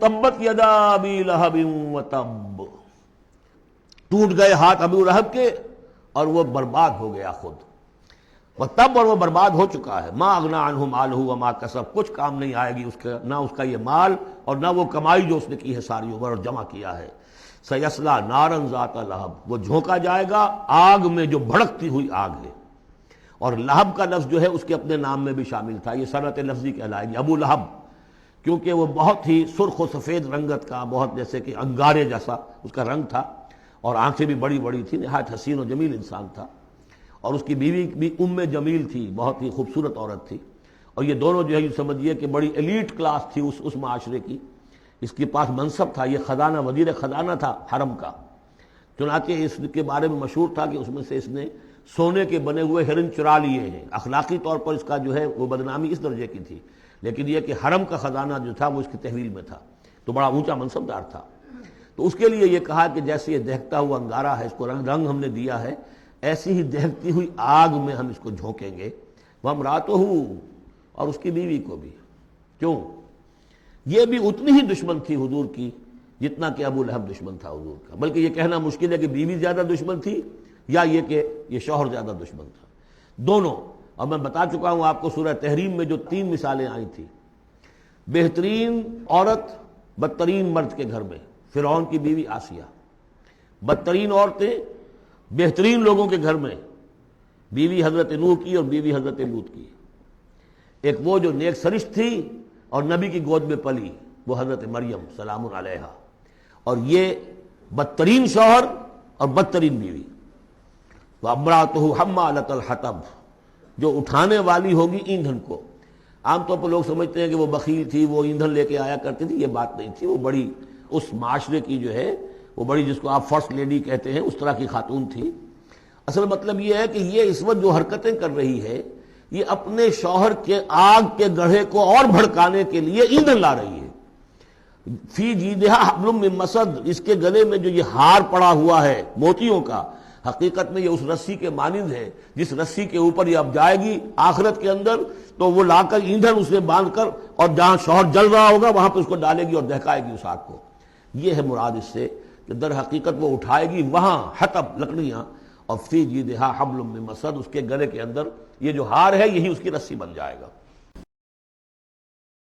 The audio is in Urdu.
تبت یدا ابی لہب وتب، ٹوٹ گئے ہاتھ ابو لہب کے اور وہ برباد ہو گیا خود، وتب، اور وہ برباد ہو چکا ہے، ما اغنی عنہ مالہ وما کسب، کچھ کام نہیں آئے گی اس کا، نہ اس کا یہ مال اور نہ وہ کمائی جو اس نے کی ہے ساری عمر اور جمع کیا ہے۔ سیصلی نارا ذات لہب، وہ جھونکا جائے گا آگ میں جو بھڑکتی ہوئی آگ ہے۔ اور لہب کا لفظ جو ہے اس کے اپنے نام میں بھی شامل تھا، یہ صنعت لفظی کہلائے گی، ابو لہب، کیونکہ وہ بہت ہی سرخ و سفید رنگت کا، بہت جیسے کہ انگارے جیسا اس کا رنگ تھا، اور آنکھیں بھی بڑی بڑی تھی، نہایت حسین و جمیل انسان تھا، اور اس کی بیوی بھی ام جمیل تھی، بہت ہی خوبصورت عورت تھی، اور یہ دونوں جو ہے یہ سمجھیے کہ بڑی ایلیٹ کلاس تھی اس معاشرے کی، اس کے پاس منصب تھا، یہ خزانہ، وزیر خزانہ تھا حرم کا، چنانچہ اس کے بارے میں مشہور تھا کہ اس میں سے اس نے سونے کے بنے ہوئے ہرن چرا لیے ہیں، اخلاقی طور پر اس کا جو ہے وہ بدنامی اس درجے کی تھی، لیکن یہ کہ حرم کا خزانہ جو تھا وہ اس کی تحویل میں تھا، تو بڑا اونچا منصبدار تھا۔ تو اس کے لیے یہ کہا کہ جیسے یہ دہکتا ہوا انگارہ ہے، اس کو رنگ ہم نے دیا ہے، ایسی ہی دہکتی ہوئی آگ میں ہم اس کو جھونکیں گے، وامرأتہ، اور اس کی بیوی کو بھی۔ کیوں؟ یہ بھی اتنی ہی دشمن تھی حضور کی جتنا کہ ابو لہب دشمن تھا حضور کا، بلکہ یہ کہنا مشکل ہے کہ بیوی زیادہ دشمن تھی یا یہ کہ یہ شوہر زیادہ دشمن تھا، دونوں۔ اور میں بتا چکا ہوں آپ کو سورہ تحریم میں جو 3 مثالیں آئی تھیں، بہترین عورت بدترین مرد کے گھر میں، فرعون کی بیوی آسیہ، بدترین عورتیں بہترین لوگوں کے گھر میں، بیوی حضرت نوح کی اور بیوی حضرت لوط کی، ایک وہ جو نیک سرشت تھی اور نبی کی گود میں پلی، وہ حضرت مریم سلام علیہا، اور یہ بدترین شوہر اور بدترین بیوی۔ وامرأتہ حمالۃ الحطب، جو اٹھانے والی ہوگی ایندھن کو۔ عام طور پر لوگ سمجھتے ہیں کہ وہ بخیل تھی، وہ ایندھن لے کے آیا کرتی تھی، یہ بات نہیں تھی، وہ بڑی اس معاشرے کی جو ہے وہ بڑی، جس کو آپ فرسٹ لیڈی کہتے ہیں، اس طرح کی خاتون تھی۔ اصل مطلب یہ ہے کہ یہ اس وقت جو حرکتیں کر رہی ہے یہ اپنے شوہر کے آگ کے گڑھے کو اور بھڑکانے کے لیے ایندھن لا رہی ہے۔ فی جیدہا حبل من مسد، اس کے گلے میں جو یہ ہار پڑا ہوا ہے موتیوں کا، حقیقت میں یہ اس رسی کے مانند ہے جس رسی کے اوپر یہ اب جائے گی آخرت کے اندر، تو وہ لا کر ایندھن اسے باندھ کر، اور جہاں شوہر جل رہا ہوگا وہاں پہ اس کو ڈالے گی اور دہکائے گی اس آگ کو۔ یہ ہے مراد اس سے کہ در حقیقت وہ اٹھائے گی وہاں حطب، لکڑیاں، اور فی جیدہا حبل من مسد، اس کے گلے کے اندر یہ جو ہار ہے یہی اس کی رسی بن جائے گا۔